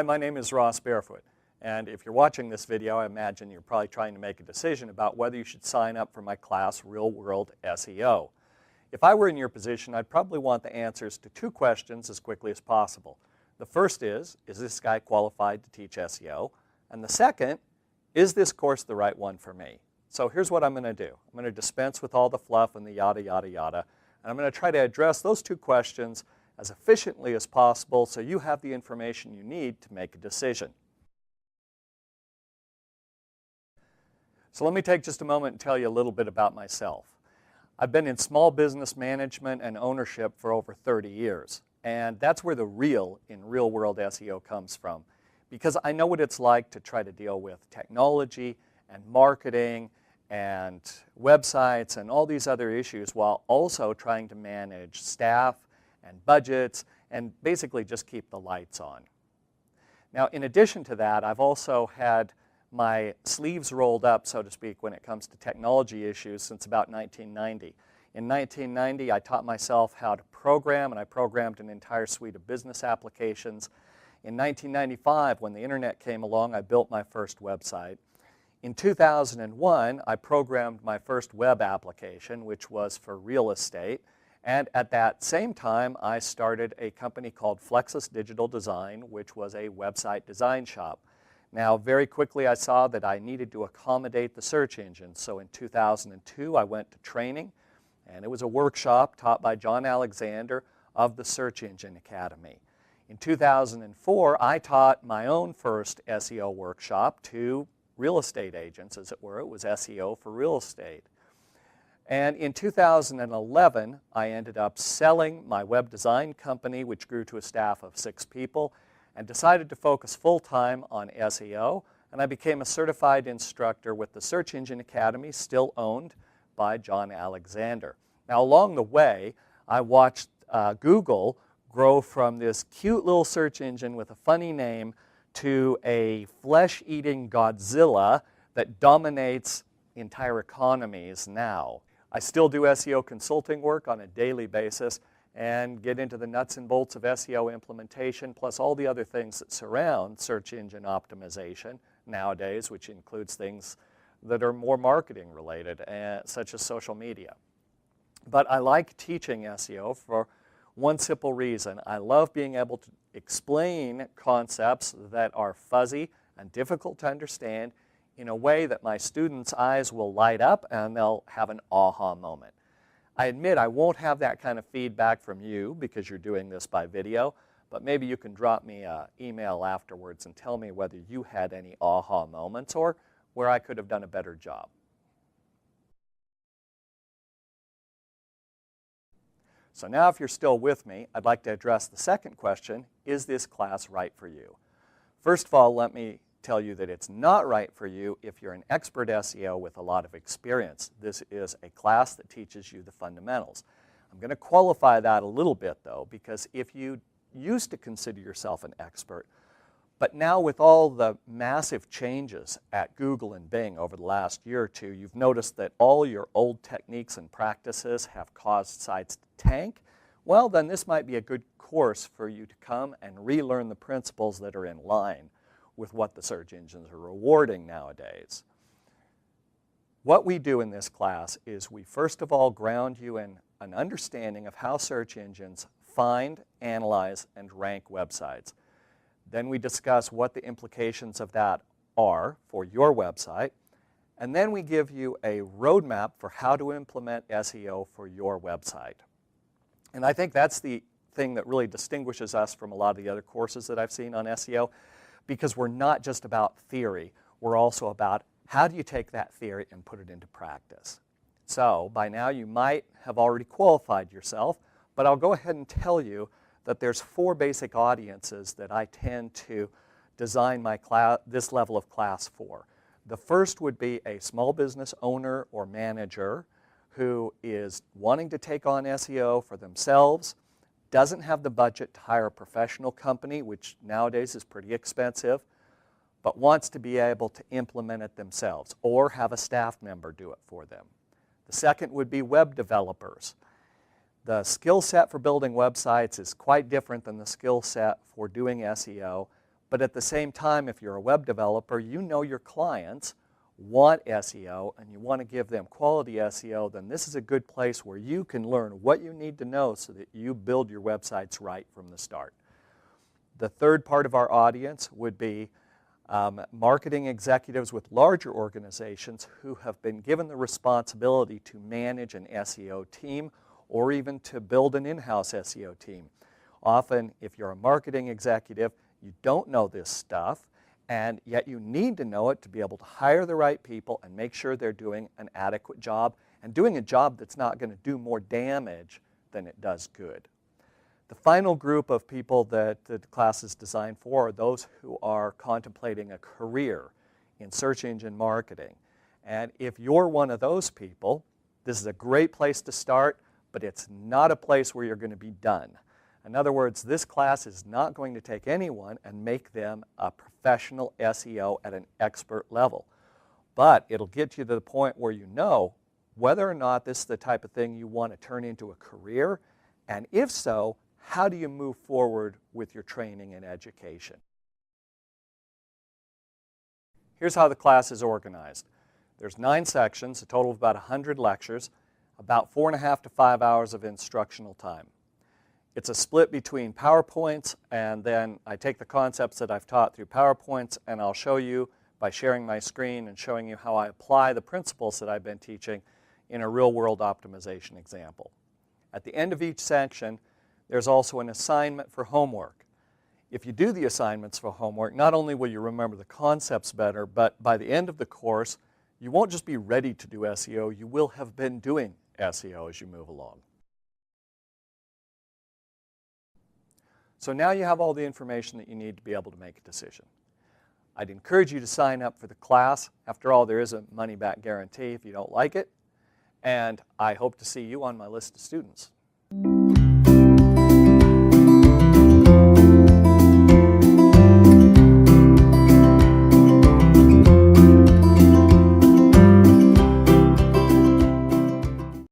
Hi, my name is Ross Barefoot, and if you're watching this video, I imagine you're probably trying to make a decision about whether you should sign up for my class, Real World SEO. If I were in your position, I'd probably want the answers to two questions as quickly as possible. The first is this guy qualified to teach SEO? And the second, is this course the right one for me? So here's what I'm going to do. I'm going to dispense with all the fluff and the yada, yada, yada, and I'm going to try to address those two questions as efficiently as possible so you have the information you need to make a decision. So let me take just a moment and tell you a little bit about myself. I've been in small business management and ownership for over 30 years, and that's where the real in Real World SEO comes from, because I know what it's like to try to deal with technology and marketing and websites and all these other issues while also trying to manage staff and budgets and basically just keep the lights on. Now, in addition to that, I've also had my sleeves rolled up, so to speak, when it comes to technology issues since about 1990. In 1990, I taught myself how to program, and I programmed an entire suite of business applications. In 1995, when the internet came along, I built my first website. In 2001, I programmed my first web application, which was for real estate. And at that same time, I started a company called Flexus Digital Design, which was a website design shop. Now, very quickly, I saw that I needed to accommodate the search engine. So in 2002, I went to training, and it was a workshop taught by John Alexander of the Search Engine Academy. In 2004, I taught my own first SEO workshop to real estate agents, as it were. It was SEO for real estate. And in 2011, I ended up selling my web design company, which grew to a staff of 6 people, and decided to focus full-time on SEO. And I became a certified instructor with the Search Engine Academy, still owned by John Alexander. Now, along the way, I watched Google grow from this cute little search engine with a funny name to a flesh-eating Godzilla that dominates entire economies now. I still do SEO consulting work on a daily basis and get into the nuts and bolts of SEO implementation, plus all the other things that surround search engine optimization nowadays, which includes things that are more marketing related, such as social media. But I like teaching SEO for one simple reason. I love being able to explain concepts that are fuzzy and difficult to understand in a way that my students' eyes will light up and they'll have an aha moment. I admit I won't have that kind of feedback from you because you're doing this by video, but maybe you can drop me an email afterwards and tell me whether you had any aha moments or where I could have done a better job. So now, if you're still with me, I'd like to address the second question: is this class right for you? First of all, let me tell you that it's not right for you if you're an expert SEO with a lot of experience. This is a class that teaches you the fundamentals. I'm going to qualify that a little bit, though, because if you used to consider yourself an expert, but now with all the massive changes at Google and Bing over the last year or two, you've noticed that all your old techniques and practices have caused sites to tank, well, then this might be a good course for you to come and relearn the principles that are in line with what the search engines are rewarding nowadays. What we do in this class is we first of all ground you in an understanding of how search engines find, analyze, and rank websites. Then we discuss what the implications of that are for your website. And then we give you a roadmap for how to implement SEO for your website. And I think that's the thing that really distinguishes us from a lot of the other courses that I've seen on SEO, because we're not just about theory. We're also about how do you take that theory and put it into practice. So by now you might have already qualified yourself, but I'll go ahead and tell you that there's 4 basic audiences that I tend to design my this level of class for. The first would be a small business owner or manager who is wanting to take on SEO for themselves, doesn't have the budget to hire a professional company, which nowadays is pretty expensive, but wants to be able to implement it themselves or have a staff member do it for them. The second would be web developers. The skill set for building websites is quite different than the skill set for doing SEO, But at the same time, if you're a web developer, you know your clients want SEO and you want to give them quality SEO, then this is a good place where you can learn what you need to know so that you build your websites right from the start. The third part of our audience would be marketing executives with larger organizations who have been given the responsibility to manage an SEO team or even to build an in-house SEO team. Often, if you're a marketing executive, you don't know this stuff, and yet you need to know it to be able to hire the right people and make sure they're doing an adequate job and doing a job that's not going to do more damage than it does good. The final group of people that the class is designed for are those who are contemplating a career in search engine marketing. And if you're one of those people, this is a great place to start, but it's not a place where you're going to be done. In other words, this class is not going to take anyone and make them a professional SEO at an expert level. But it'll get you to the point where you know whether or not this is the type of thing you want to turn into a career, and if so, how do you move forward with your training and education? Here's how the class is organized. There's 9 sections, a total of about 100 lectures, about 4.5 to 5 hours of instructional time. It's a split between PowerPoints, and then I take the concepts that I've taught through PowerPoints and I'll show you by sharing my screen and showing you how I apply the principles that I've been teaching in a real-world optimization example. At the end of each section, there's also an assignment for homework. If you do the assignments for homework, not only will you remember the concepts better, but by the end of the course, you won't just be ready to do SEO, you will have been doing SEO as you move along. So now you have all the information that you need to be able to make a decision. I'd encourage you to sign up for the class. After all, there is a money-back guarantee if you don't like it. And I hope to see you on my list of students.